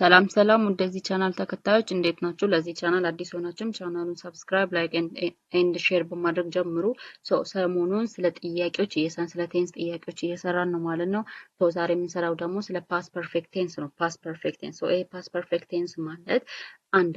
ሰላም ሰላም ወደዚህ ቻናል ተከታዮች እንዴት ናችሁ? ለዚህ ቻናል አዲስ ሆናችሁም ቻናሉን ሰብስክራይብ ላይክ ኤንድ ሼር በማድረግ ጀምሩ። ሰሞኑን ስለ ጥያቄዎች ስለ ቴንስ ጥያቄዎች እየሰራን ነው ማለት ነው። ዛሬ የምንሰራው ደግሞ ስለ ፓስት ፐርፌክት ቴንስ ነው። ፓስት ፐርፌክት ቴንስ ይሄ ፓስት ፐርፌክት ቴንስ ማለት አንድ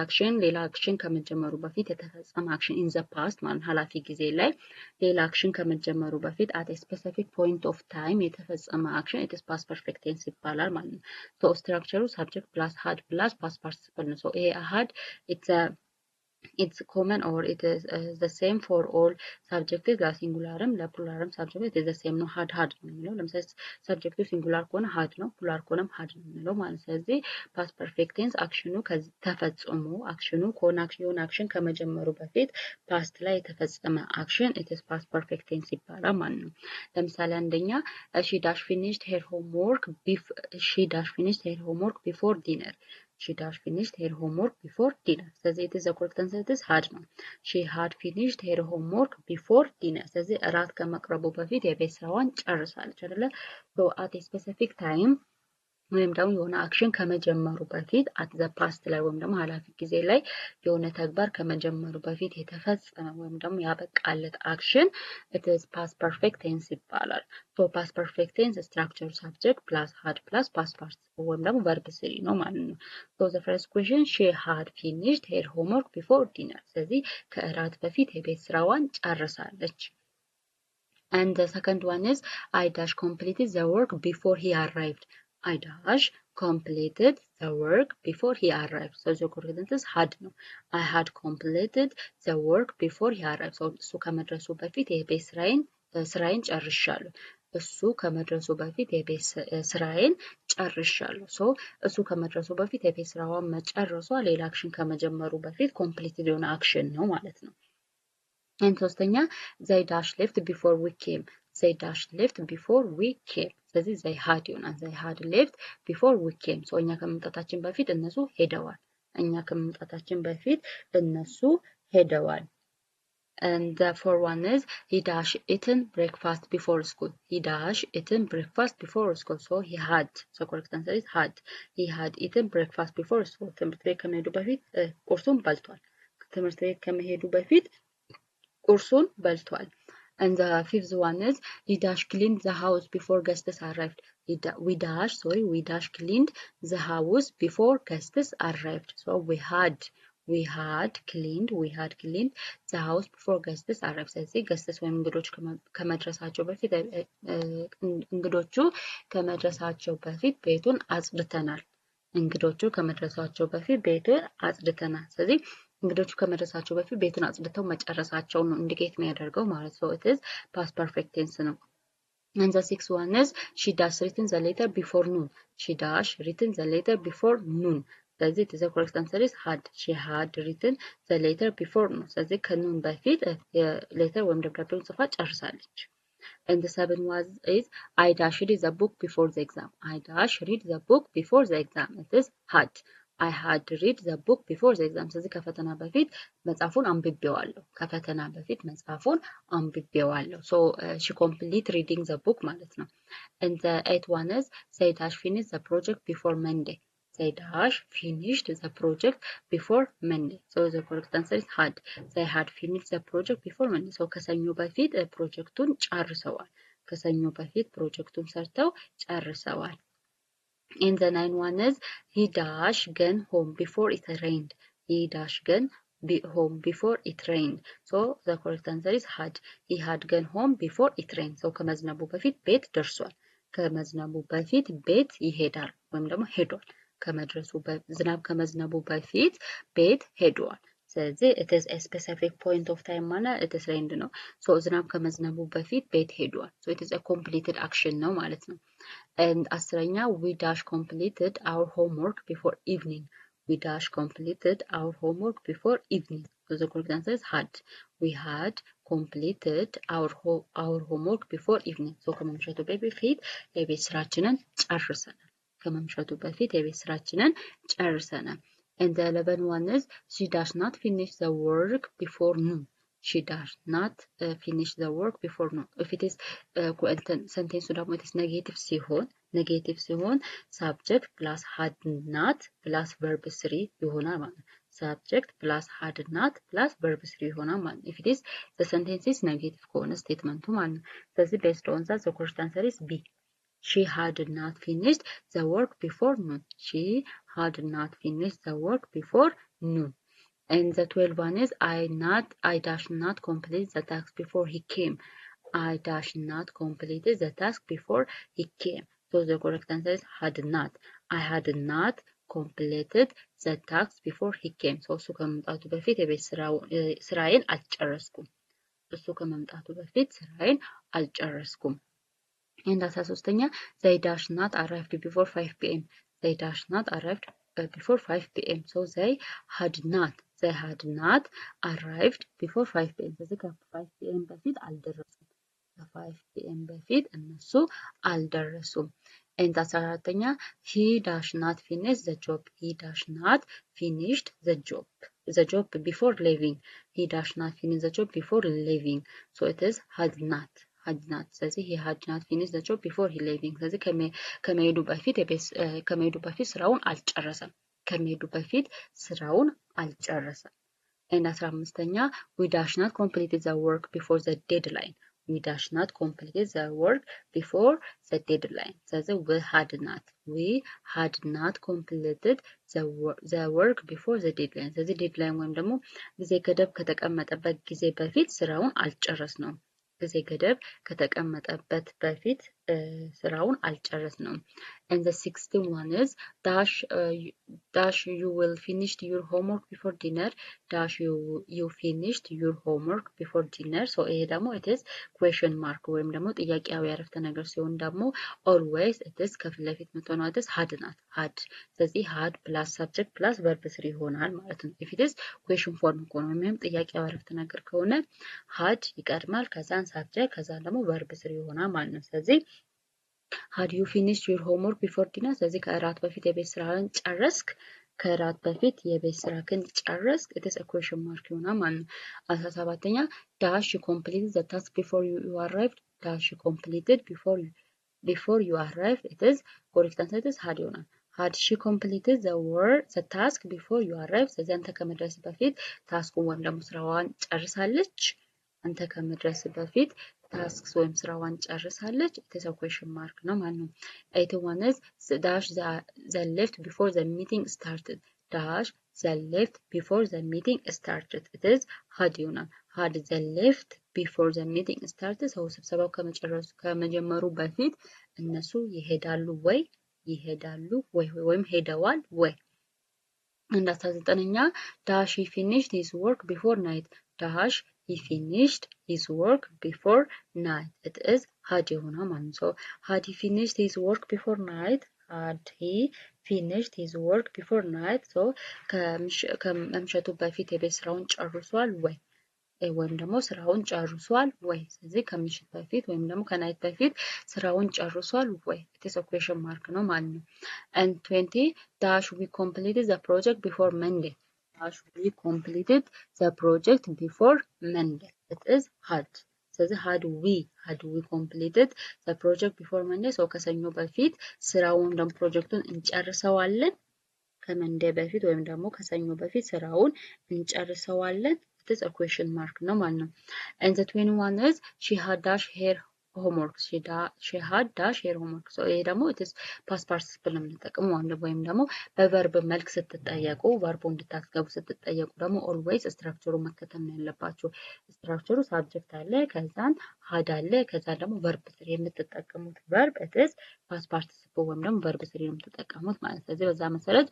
አክሽን ሌላ አክሽን ከመጀመሩ በፊት የተፈጸመ አክሽን ኢን ዘ ፓስት ማለት ኃላፊ ጊዜ ላይ ሌላ አክሽን ከመጀመሩ በፊት አት ስፔሲፊክ ፖይንት ኦፍ ታይም የተፈጸመ አክሽን ኢትስ ፓስት ፐርፌክት ቴንስ ይባላል ማለት ነው። ስትራክቸሩ ሳብጀክት ፕላስ had ፕላስ ፓስት ፓርቲሲፕል ነው። ይሄ had it's common or it is the same for all subjective ለሲንጉላርም ለፕሉራልም subject is the same ነው። had ነው የሚለው ለምሳሌ subjective ሲንጉላር ከሆነ had ነው፣ ፕሉራል ከሆነም had ነው የሚለው ማለት። ስለዚህ past perfect tense አክሽኑ ተፈጽሞ አክሽኑ የሆነ አክሽን ከመጀመሩ በፊት ፓስት ላይ የተፈጸመ አክሽን it is past perfect tense ይባላል ማለት ነው። ለምሳሌ አንደኛ she dash finished her homework before dinner. She dash finished her homework before dinner. ስለዚህ it is the correct answer is had ነው። She had finished her homework before dinner. ስለዚህ እራት ከመቅረቡ በፊት የቤት ስራዋን ጨርሳለች አይደለ? So at a specific time ወይም ደግሞ የሆነ አክሽን ከመጀመሩ በፊት at the past ላይ ወይም ደግሞ ኃላፊ ጊዜ ላይ የሆነ ተግባር ከመጀመሩ በፊት የተፈጸመ ወይም ደግሞ ያበቃለት አክሽን it is past perfect tense ይባላል። So past perfect tense structure subject plus had plus past participle ወይም ደግሞ verb 3 ነው ማለት ነው። So the first question she had finished her homework before dinner. ስለዚህ ከእራት በፊት የቤት ስራዋን ጨርሳለች። And the second one is I dash completed the work before he arrived. I dash completed the work before he arrived. So the correct answer is had ነው። I had completed the work before he arrived. So እሱ ከመድረሱ በፊት የቤት ስራዬን ጨርሻለሁ። እሱ ከመድረሱ በፊት የቤት ስራዬን ጨርሻለሁ። ሶ እሱ ከመድረሱ በፊት የቤት ስራዋን መጨረሷ ሌላ አክሽን ከመጀመሩ በፊት ኮምፕሊትድ የሆነ አክሽን ነው ማለት ነው። ሶስተኛ they dash left before we came. They dash left before we came. ስለዚህ they had ይሆናል። they had left before we came. so እኛ ከመምጣታችን በፊት እነሱ ሄደዋል። And the fourth one is he dash eaten breakfast before school. He dash eaten breakfast before school. So he had. So correct answer is had. He had eaten breakfast before school. ትምህርት ቤት ከመሄዱ በፊት ቁርሱን በልቷል። ትምህርት ቤት ከመሄዱ በፊት ቁርሱን በልቷል። And the fifth one is he dash cleaned the house before guests arrived. We dash cleaned the house before guests arrived. So we had cleaned the house before guests arrived. ስለዚህ guests ወይም እንግዶቹ ከመድረሳቸው በፊት ቤቱን አጽድተናል። ስለዚህ እንግዶቹ ከመድረሳቸው በፊት ቤቱን አጽድተው መጨረሳቸው ነው ኢንዲኬት የሚያደርገው ማለት ነው። it is past perfect tense ነው። And the sixth one is she dash written the letter before noon. She dash written the letter before noon. ስለዚህ it is the correct answer is had. She had written the letter before noon. ስለዚህ ከኑን በፊት ሌተር ወይም ደብዳቤውን ጽፋ ጨርሳለች። And the seventh one is I dash read the book before the exam. I dash read the book before the exam. It is had. I had read the book before the exam. ስለዚህ ከፈተና በፊት መጽሐፉን አንብቤዋለሁ። So she complete reading the book ማለት ነው። And the eighth one is they dash finish the project before Monday. They dash finished the project before Monday. So the correct answer is had. They had finished the project before Monday. So ከሰኞ በፊት ፕሮጀክቱን ሰርተው ጨርሰዋል። And the ninth one is he dash gone home before it rained. He dash gone home before it rained. So the correct answer is had. He had gone home before it rained. So ከመዝነቡ በፊት ቤት ደርሷል። ከመዝነቡ በፊት ቤት ይሄዳል ወይም ደግሞ ሄዷል። ዝናብ ከመዝነቡ በፊት ቤት ሄዷል። ስለዚህ it is a specific point of time ማለት it is rained ነው። so ዝናብ ከመዝነቡ በፊት ቤት ሄዷል። so it is a completed action ነው ማለት ነው። and አስረኛ we dash completed our homework before evening. We dash completed our homework before evening. So the correct answer is had. We had completed our homework before evening. So ከመምሸቱ በፊት የቤት ስራችንን ጨርሰናል። And the 11th one is she does not finish the work before noon. She does not finish the work before noon. If it is sentence ደግሞ it is negative ሲሆን ኔጌቲቭ ሲሆን subject plus had not plus verb 3 ይሆናል ማለት ነው። subject plus had not plus verb 3 ይሆናል ማለት ነው። if it is the sentence is negative ከሆነ ስቴትመንቱ ማለት ነው። ስለዚህ based on that the correct answer is B. She had not finished the work before noon. She had not finished the work before noon. And the 12th one is I dash not complete the task before he came. I dash not completed the task before he came. So the correct answer is had not. I had not completed the task before he came. So እሱ ከመምጣቱ በፊት የቤት ስራዬን አልጨረስኩም። እሱ ከመምጣቱ በፊት ስራዬን አልጨረስኩም። And 13ኛ they dash not arrived before 5 p.m. They dash not arrived before 5 p.m. So they had not arrived before 5 p.m. ስለዚህ ከ5 p.m. በፊት አልደረሱም። ከ5 p.m. በፊት እነሱ አልደረሱም። And 14ኛ he dash not finish the job. He dash not finished the job before leaving. He dash not finish the job before leaving. So it is had not. ስለዚህ he had not finished the job before he leaving. ስለዚህ ከመሄዱ በፊት ስራውን አልጨረሰም። And 15ኛ we dash not completed the work before the deadline. We dash not completed the work before the deadline. ስለዚህ we had not completed the work before the deadline. ስለዚህ deadline ወይም ደግሞ ጊዜ ገደብ ከተቀመጠበት ጊዜ በፊት ስራውን አልጨረስነውም። ጊዜ ገደብ ከተቀመጠበት በፊት ስራውን አልጨረስነውም። And the 16th one is dash you will finish your homework before dinner. Dash you finished your homework before dinner. So ይሄ ደግሞ it is question mark ወይም ደግሞ ጥያቄያዊ አረፍተ ነገር ሲሆን ደግሞ always it is ከፊት ለፊት የምትሆነው it is had ናት። ስለዚህ had plus subject plus verb 3 ይሆናል ማለት ነው። if it is question form ከሆነ ወይም ጥያቄያዊ አረፍተ ነገር ከሆነ had ይቀድማል ከዛን subject ከዛን ደግሞ verb 3 ይሆናል ማለት ነው። ስለዚህ had you finished your homework before dinner? ስለዚህ ከእራት በፊት የቤት ስራህን ጨረስክ? ከእራት በፊት የቤት ስራህን ጨረስክ? it is a question mark ይሆናል ማለት ነው። 17ኛ dash you completed the task before you arrived? dash you completed before you arrived? it is correct answer is had ይሆናል። had she completed the task before you arrived? ስለዚህ አንተ ከመድረስ በፊት ታስኩን ወይም ደግሞ ስራዋን ጨርሳለች? አንተ ከመድረስ በፊት tasks ወይም ስራዋን ጨርሳለች? it is a question mark ነው ማለት ነው። 81 is dash the left before the meeting started. dash the left before the meeting started. it is had ይሆናል። had the left before the meeting started. ሰው ስብሰባው ከመጀመሩ በፊት እነሱ ይሄዳሉ ወይም ሄደዋል ወይ። And 19ኛ dash he finished his work before night. dash he finished his work before night. it is had ይሆናል ማለት ነው። had he finished his work before night? had he finished his work before night? so ከመምሸቱ በፊት የቤት ስራውን ጨርሷል ወይ ወይም ደግሞ ስራውን ጨርሷል ወይ። ስለዚህ ከምሽት በፊት ወይም ደግሞ ከናይት በፊት ስራውን ጨርሷል ወይ it is a question mark ነው ማለት ነው። And 20 dash we completed the project before Monday. dash we completed the project before Monday. it is had. ስለዚህ had we completed the project before Monday. so ከሰኞ በፊት ስራውን ደግሞ ፕሮጀክቱን እንጨርሰዋለን። ከመንዴ በፊት ወይም ደግሞ ከሰኞ በፊት ስራውን እንጨርሰዋለን። it is a question mark ነው ማለት ነው። And the 21 is she had dash her homework. she had dash her homework. so ይሄ ደግሞ it is past participle ነው የምንጠቀመው ወይም ደግሞ በቨርብ መልክ ስትጠየቁ ቨርቡ እንድታስገቡ ስትጠየቁ ደግሞ always ስትራክቸሩ መከተል ነው ያለባችሁ። ስትራክቸሩ subject አለ ከዛን had አለ ከዛን ደግሞ verb 3 የምትጠቀሙት verb it is past participle ወይም ደግሞ verb 3 ነው የምትጠቀሙት ማለት ነው። ስለዚህ በዛ መሰረት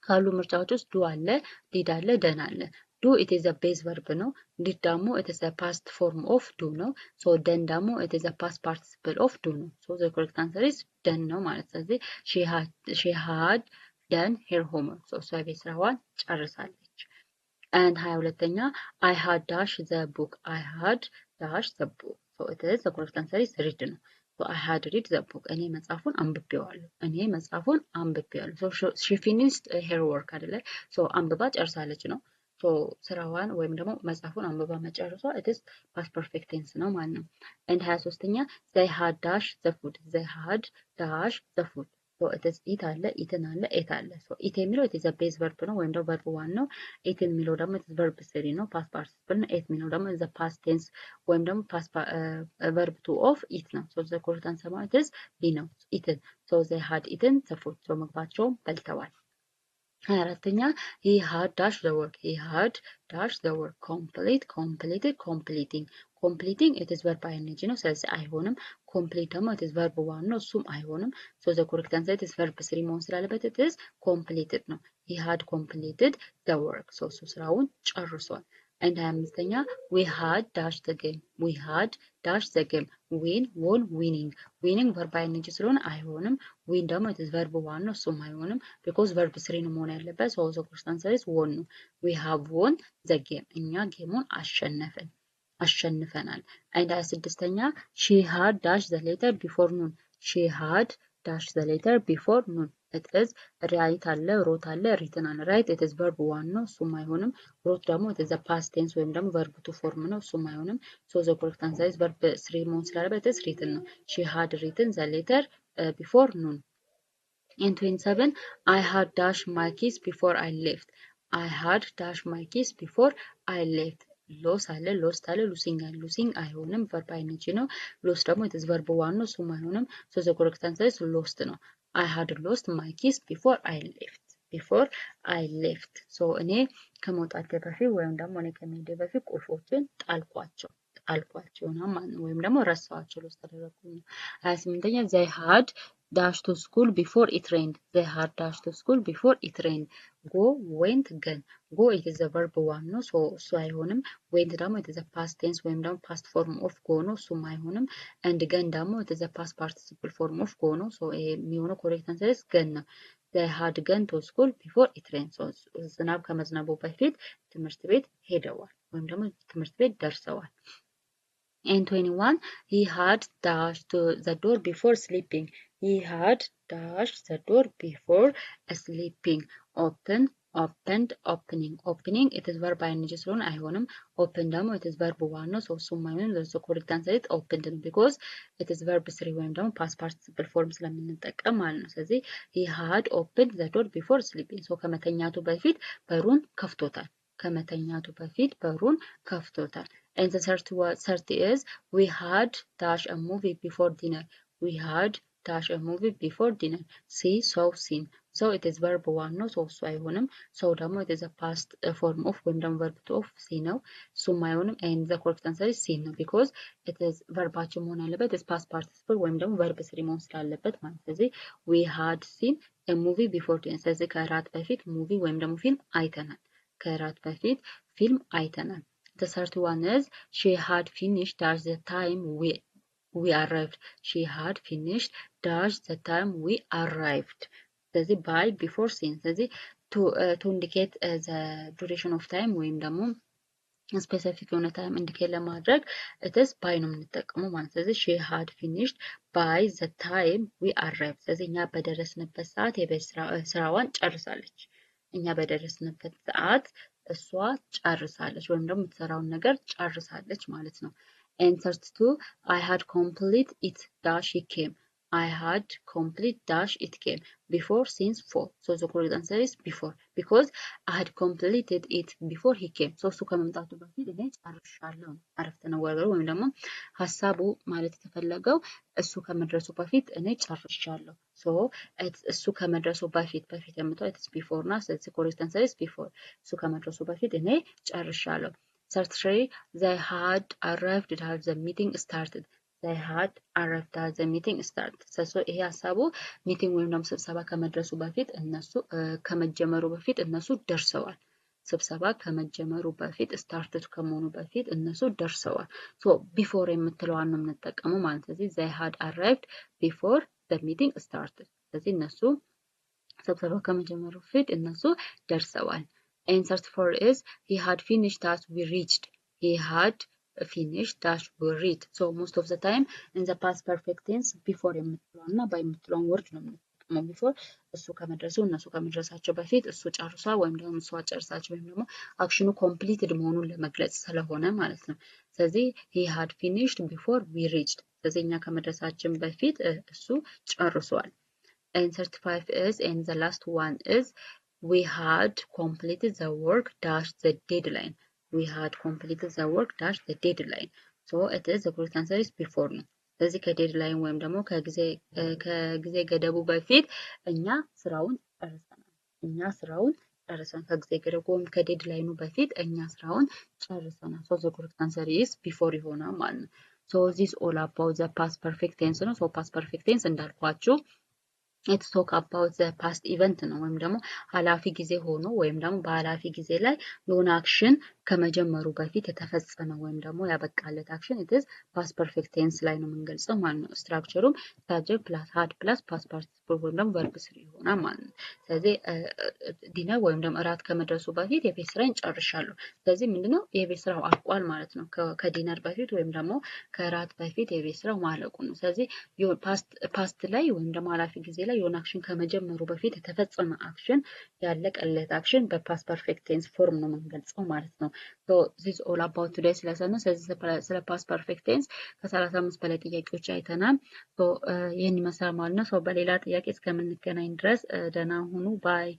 ካሉ ምርጫዎች ውስጥ do አለ did አለ done አለ። do it is a base verb ነው። did ደግሞ it is a past form of do ነው። so done ደግሞ it is a past participle of do ነው። so the correct answer is done ነው ማለት ስለዚህ she had done her homework. so እሷ የቤት ስራዋን ጨርሳለች። and 22ኛ I had dash the book. I had dash the book. so it is the correct answer is read ነው። so I had read the book. እኔ መጽሐፉን አንብቤዋለሁ። so she finished her work አይደለ? so አንብባ ጨርሳለች ነው። so ሶ ስራዋን ወይም ደግሞ መጽሐፉን አንብባ መጨረሷ it is past perfect tense ነው ማለት ነው። and 23ኛ they had dash the food they had dash the food so it is eat አለ eaten አለ ate አለ so eat የሚለው it is a base verb ነው ወይም ደግሞ verb 1 ነው። eat የሚለው ደግሞ it is verb 3 ነው past participle ነው። ate የሚለው ደግሞ the past tense ወይም ደግሞ past verb 2 of eat ነው so the correct answer it is B ነው eaten so they had eaten the food so ምግባቸውን በልተዋል። 24ኛ he had dash the work he had dash the work complete completed completing completing it is verb ing ነው ስለዚህ አይሆንም። complete ደግሞ it is verb 1 ነው እሱም አይሆንም። so the correct answer is verb 3 መሆን ስላለበት it is completed ነው he had completed the work so እሱ ስራውን ጨርሷል። and 25ኛ we had dash the game we had dash the game win won winning winning verb ing ስለሆነ አይሆንም። win ደግሞ it is verb 1 ነው እሱም አይሆንም because verb 3 ነው መሆን ያለበት so the correct answer is won ነው we have won the game እኛ ጌሙን አሸንፈናል። and 26ኛ she had dash the letter before noon she had dash the letter before noon it is write አለ wrote አለ written አለ write it is verb 1 ነው እሱም አይሆንም። wrote ደግሞ it is the past tense ወይም ደግሞ verb 2 form ነው እሱም አይሆንም so the correct answer is verb 3 መሆን ስላለበት it is written ነው she had written the letter before noon. and 27 I had dash my keys before I left I had dash my keys before I left ሎስ አለ ሎስት አለ ሉሲንግ አለ ሉሲንግ አይሆንም verb ing ነው። ሎስ ደግሞ it is verb 1 ነው እሱም አይሆንም so the correct answer is lost ነው I had lost my keys before I left so እኔ ከመውጣቴ በፊት ወይም ደግሞ እኔ ከመሄዴ በፊት ቁልፎችን ጣልኳቸው ነው ማለት ነው ወይም ደግሞ ረሳኋቸው ሎስት አደረኩኝ። 28ኛ they had dash to school before it rained they had dash to school before it rained go went gone go it is a verb 1 ነው so እሱ አይሆንም። went ደግሞ it is a past tense ወይም ደግሞ past form of go ነው እሱም አይሆንም። and gone ደግሞ it is a past participle form of go ነው so የሚሆነው correct answer is gone ነው they had gone to school before it rained so ዝናብ ከመዝነቡ በፊት ትምህርት ቤት ሄደዋል ወይም ደግሞ ትምህርት ቤት ደርሰዋል። and 21 he had dashed to the door before sleeping he had dashed the door before sleeping opened opening it is verb ing ስለሆነ አይሆንም። open ደግሞ it is verb 1 ነው so እሱም አይሆንም the correct answer is opened because it is verb 3 ወይም ደግሞ past participle form ስለምንጠቀም ማለት ነው። ስለዚህ he had opened the door before sleeping so ከመተኛቱ በፊት በሩን ከፍቶታል and the 30 is we had dash a movie before dinner we had dash a movie before dinner see saw seen so it is verb 1 ነው so እሱ አይሆንም። so ደግሞ it is a past form of ወይም ደግሞ verb 2 of see ነው እሱም አይሆንም and the correct answer is seen ነው because it is verbaችን መሆን ያለበት is past participle ወይም ደግሞ verb 3 መሆን ስላለበት ማለት ስለዚህ we had seen a movie before dinner ስለዚህ ከእራት በፊት movie ወይም ደግሞ ፊልም አይተናል The 31 is she had finished dash the time we arrived she had finished dash the time we arrived ስለዚህ by before since ስለዚህ to indicate the duration of time ወይም ደግሞ ስፔሲፊክ የሆነ ታይም ኢንዲኬት ለማድረግ it is by ነው የምንጠቀመው ማለት ስለዚህ she had finished by the time we arrived ስለዚህ እኛ በደረስንበት ሰዓት የቤት ስራዋን ጨርሳለች እኛ በደረስንበት ሰዓት እሷ ጨርሳለች ወይም ደግሞ የምትሰራውን ነገር ጨርሳለች ማለት ነው። and 32 I had complete it dash he came I had complete dash it came before since for so the correct answer is before because I had completed it before he came so እሱ ከመምጣቱ በፊት እኔ ጨርሻለሁ አረፍተ ነገር ወይም ደግሞ ሐሳቡ ማለት የተፈለገው እሱ ከመድረሱ በፊት እኔ ጨርሻለሁ so እሱ ከመድረሱ በፊት የምትለው it's before እና ስለዚህ correct answer is before እሱ ከመድረሱ በፊት እኔ ጨርሻለሁ። 33 they had arrived as the meeting started they had arrived as the meeting started so ይሄ ሐሳቡ ሚቲንግ ወይም ደግሞ ስብሰባ ከመድረሱ በፊት ከመጀመሩ በፊት እነሱ ደርሰዋል ስብሰባ ከመጀመሩ በፊት started ከመሆኑ በፊት እነሱ ደርሰዋል so before የምትለዋን ነው የምንጠቀመው ማለት ስለዚህ they had arrived before the meeting started ስለዚህ እነሱ ስብሰባ ከመጀመሩ በፊት እነሱ ደርሰዋል። and 34 is he had finished as we reached he had finished dash we read so most of the time in the past perfect tense before የምትለዋና by የምትለዋን word ነው የምንጠቀመው ቢፎር እሱ ከመድረሱ እነሱ ከመድረሳቸው በፊት እሱ ጨርሷል ወይም ደግሞ እሷ ጨርሳች ወይም ደግሞ አክሽኑ ኮምፕሊትድ መሆኑን ለመግለጽ ስለሆነ ማለት ነው። ስለዚህ he had finished before we reached። ስለዚህ እኛ ከመድረሳችን በፊት እሱ ጨርሷል። and 35 is and the last one is we had completed the work dash the deadline. We had completed the work dash the deadline. So it is the correct answer is before ነው። ስለዚህ ከዴድላይን ወይም ደግሞ ከጊዜ ገደቡ በፊት እኛ ስራውን ጨርሰናል። ከጊዜ ገደቡ ወይም ከዴድላይኑ በፊት እኛ ስራውን ጨርሰናል። So the correct answer is before ይሆናል ማለት ነው። So this all about the past perfect tense ነው። So past perfect tense እንዳልኳችሁ it's talk about the past event ነው ወይም ደግሞ ኃላፊ ጊዜ ሆኖ ወይም ደግሞ በኃላፊ ጊዜ ላይ የሆነ አክሽን ከመጀመሩ በፊት የተፈጸመ ወይም ደግሞ ያበቃለት አክሽን it is past perfect tense ላይ ነው የምንገልጸው ማለት ነው። ስትራክቸሩም subject plus had plus past participle ወይም ደግሞ verb 3 ይሆናል ማለት ነው። ስለዚህ ዲነር ወይም ደግሞ እራት ከመድረሱ በፊት የቤት ስራዬን ጨርሻለሁ። ስለዚህ ምንድነው የቤት ስራው አልቋል ማለት ነው። ከዲነር በፊት ወይም ደግሞ ከእራት በፊት የቤት ስራው ማለቁ ነው። ስለዚህ ፓስት ላይ ወይም ደግሞ ኃላፊ ጊዜ ላይ የሆነ አክሽን ከመጀመሩ በፊት የተፈጸመ አክሽን ያለቀለት አክሽን በፓስት ፐርፌክት ቴንስ ፎርም ነው የምንገልጸው ማለት ነው። ሶ ዚስ ኦል አባውት ቱዴይ ስለሰነ ስለ ፓስት ፐርፌክት ቴንስ ከ35 በላይ ጥያቄዎች አይተናል። ሶ ይህን ይመስላል ማለት ነው። ሶ በሌላ ጥያቄ እስከምንገናኝ ድረስ ደህና ሁኑ ባይ